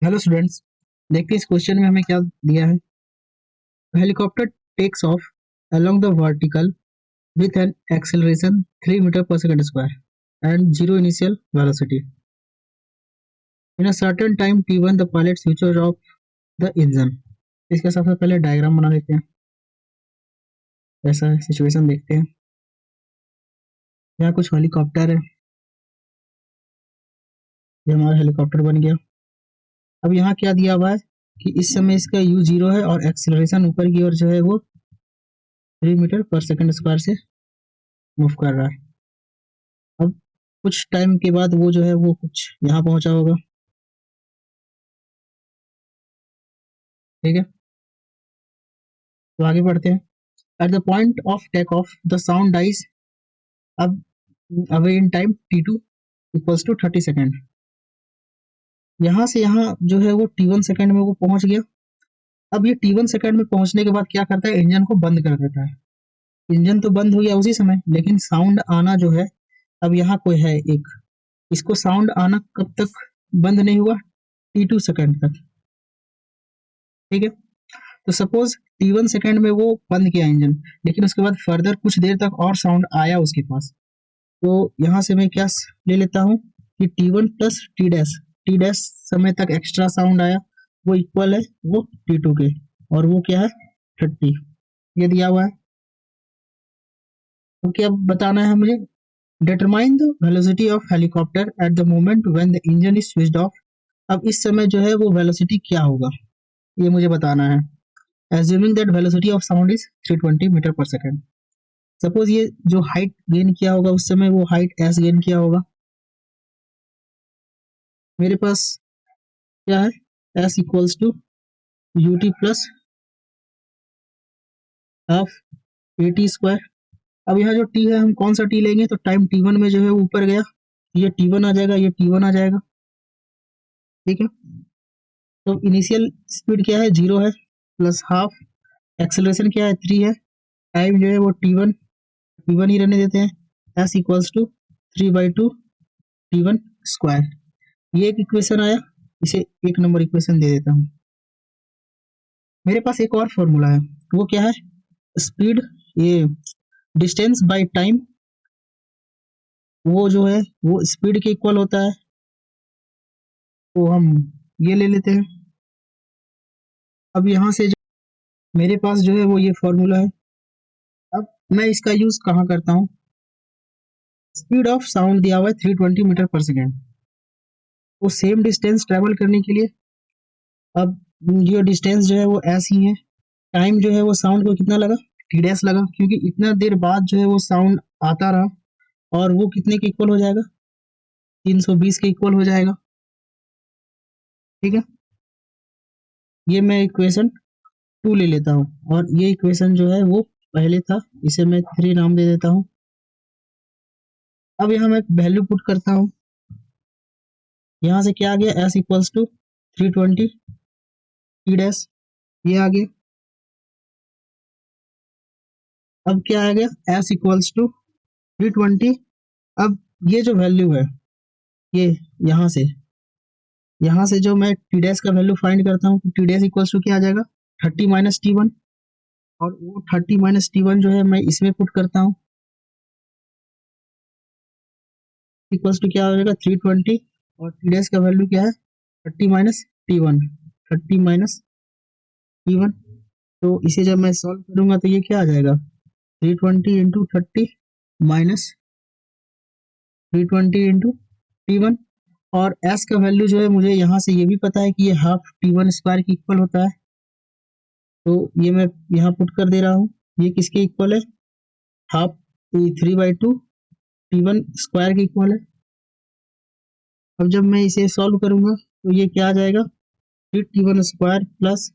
Hello students, देखते हैं इस क्वेश्चन में हमें क्या दिया है। Helicopter takes off along the vertical with an acceleration 3 meter per second square and zero initial velocity. In a certain time t1 the pilot switches off the engine. इसका सबसे पहले डायग्राम बना लेते हैं। ऐसा सिचुएशन देखते हैं। यहाँ कुछ हेलीकॉप्टर है, ये हमारा हेलीकॉप्टर बन गया। अब यहाँ क्या दिया हुआ है कि इस समय इसका u 0 है और एक्सेलरेशन ऊपर की ओर जो है वो 3 मीटर पर सेकंड स्क्वायर से मूव कर रहा है। अब कुछ टाइम के बाद वो जो है वो कुछ यहाँ पहुंचा होगा। ठीक है, तो आगे बढ़ते हैं। At the point of take off the sound dies अब away in time t2 equals to 30 second. यहाँ से यहाँ जो है वो t1 सेकेंड में वो पहुंच गया। अब ये t1 सेकेंड में पहुंचने के बाद क्या करता है, इंजन को बंद कर देता है। इंजन तो बंद हो गया उसी समय, लेकिन साउंड आना जो है, अब यहाँ कोई है एक, इसको साउंड आना कब तक बंद नहीं हुआ, t2 सेकेंड तक। ठीक है, तो सपोज t1 सेकेंड में वो बंद किया इंजन, लेकिन उसके बाद फर्दर कुछ देर तक और साउंड आया उसके पास। तो यहाँ से मैं क्या ले लेता हूँ कि t1 प्लस टी डैश समय तक एक्स्ट्रा साउंड आया, वो इक्वल है वो t2 के, और वो क्या है 30, ये दिया हुआ है। तो क्या बताना है मुझे, determine the velocity of helicopter at the moment when the engine is switched off. अब इस समय जो है वो वेलोसिटी क्या होगा, ये मुझे बताना है। assuming that velocity of sound is 320 metre पर सेकेंड। सपोज ये जो हाइट गेन किया होगा उस समय वो हाइट s गेन किया होगा। मेरे पास क्या है, s equals to ut plus half at square. अब यहाँ जो t है हम कौन सा t लेंगे, तो टाइम t1 में जो है ऊपर गया, ये t1 आ जाएगा, ये t1 आ जाएगा। ठीक है, तो इनिशियल स्पीड क्या है 0 है, प्लस हाफ एक्सेलरेशन क्या है 3 है, टाइम जो है वो t1 ही रहने देते हैं। s equals to 3/2 t1 square. ये एक इक्वेशन आया, इसे एक नंबर इक्वेशन दे देता हूँ। मेरे पास एक और फॉर्मूला है, वो क्या है, स्पीड, ये डिस्टेंस बाय टाइम, वो जो है वो स्पीड के इक्वल होता है। तो हम ये ले लेते हैं। अब यहाँ से जो मेरे पास जो है वो ये फॉर्मूला है। अब मैं इसका यूज कहाँ करता हूँ, स्पीड ऑफ साउंड दिया हुआ है 320 मीटर पर सेकेंड। वो सेम डिस्टेंस ट्रेवल करने के लिए, अब जो डिस्टेंस जो है वो ऐसी है, टाइम जो है वो साउंड को कितना लगा, टी डैश लगा, क्योंकि इतना देर बाद जो है वो साउंड आता रहा, और वो कितने के इक्वल हो जाएगा, 320 के इक्वल हो जाएगा। ठीक है, ये मैं इक्वेशन 2 ले लेता हूँ, और ये इक्वेशन जो है वो पहले था, इसे मैं 3 नाम दे देता हूँ। अब यहाँ मैं वैल्यू पुट करता हूँ, यहाँ से क्या आ गया, S equals to 320 T dash, ये आ गया। अब क्या आ गया, एस इक्वल्स टू 320। अब ये जो वैल्यू है, ये यहाँ से जो मैं टी डैश का वैल्यू फाइंड करता हूँ, टी डैश इक्वल्स टू क्या आ जाएगा, 30 माइनस t1, और वो 30 माइनस t1 जो है मैं इसमें पुट करता हूँ, इक्वल्स टू क्या हो जाएगा 320, और टी डैश का वैल्यू क्या है 30 माइनस t1, 30 माइनस t1। तो इसे जब मैं सॉल्व करूंगा तो ये क्या आ जाएगा, 320 इंटू 30 माइनस 320 इंटू t1। और s का वैल्यू जो है मुझे यहाँ से ये भी पता है कि ये हाफ t1 स्क्वायर की इक्वल होता है, तो ये मैं यहाँ पुट कर दे रहा हूँ। ये किसके इक्वल है, हाफ 3/2 t1 स्क्वायर के इक्वल है। अब जब मैं इसे सॉल्व करूंगा तो ये क्या आ जाएगा, 3t1 square plus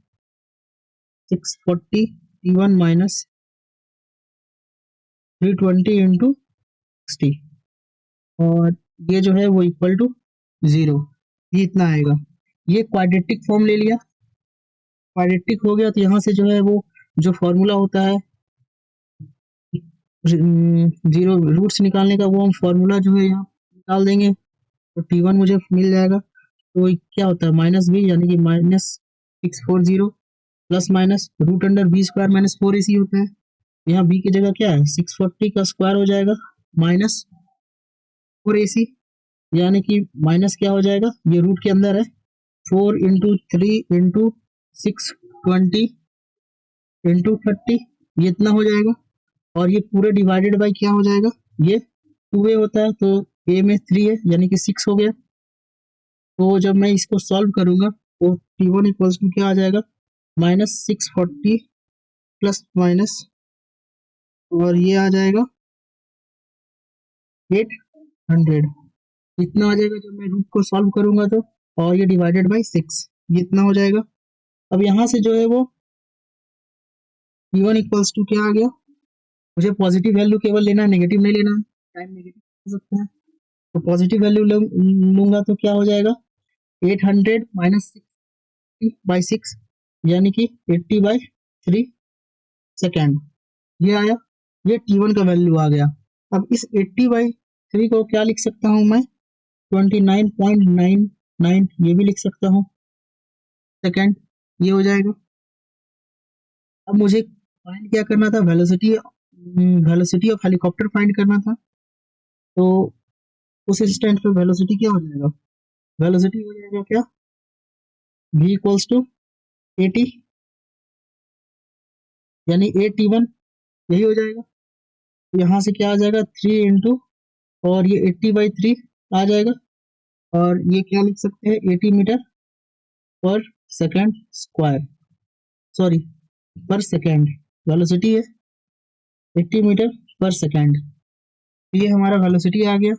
640 t1 minus 320 into 60, और ये जो है वो इक्वल टू 0, ये इतना आएगा। ये क्वाड्रेटिक फॉर्म ले लिया, क्वाड्रेटिक हो गया तो यहाँ से जो है वो जो फॉर्मूला होता है जीरो रूट्स निकालने का, वो हम फॉर्मूला जो है यहाँ निकाल देंगे, तो t1 मुझे मिल जाएगा। तो क्या होता है माइनस बी, यानी कि -640 plus minus root under B square minus 4ac होता है। यहाँ बी की जगह क्या है 640 का स्क्वायर हो जाएगा माइनस 4ac, यानी कि माइनस क्या हो जाएगा, ये रूट के अंदर है 4 इंटू 3 इंटू 620 इंटू 30, ये इतना हो जाएगा। और ये पूरे डिवाइडेड बाई क्या हो जाएगा, ये 2a होता है तो a में 3 है यानी कि 6 हो गया। तो जब मैं इसको सॉल्व करूंगा तो t1 इक्वल्स टू क्या आ जाएगा -640 प्लस माइनस, और ये आ जाएगा 800, इतना आ जाएगा जब मैं रूट को सॉल्व करूंगा तो। और ये डिवाइडेड बाई 6, ये इतना हो जाएगा। अब यहाँ से जो है वो t1 इक्वल्स टू क्या आ गया, मुझे पॉजिटिव वैल्यू केवल लेना है, नेगेटिव नहीं लेना है, टाइम नेगेटिव हो सकता है। तो पॉजिटिव वैल्यू लूंगा तो क्या हो जाएगा 800 माइनस 60/6, यानी कि 80/3 सेकेंड, ये आया। ये t1 का वैल्यू आ गया। अब इस 80/3 को क्या लिख सकता हूँ मैं 29.99 ये भी लिख सकता हूँ सेकेंड, ये हो जाएगा। अब मुझे फाइंड क्या करना था, वेलोसिटी ऑफ हेलीकॉप्टर फाइंड करना था। तो उस इंस्टेंट पे वेलोसिटी क्या हो जाएगा, वेलोसिटी हो जाएगा क्या v इक्वल्स टू 80, यानी AT1 यही हो जाएगा। यहाँ से क्या आ जाएगा 3 इंटू, और ये 80/3 आ जाएगा, और ये क्या लिख सकते हैं 80 मीटर पर सेकेंड स्क्वायर, सॉरी पर सेकेंड, वेलोसिटी है 80 मीटर पर सेकेंड। ये हमारा वेलोसिटी आ गया।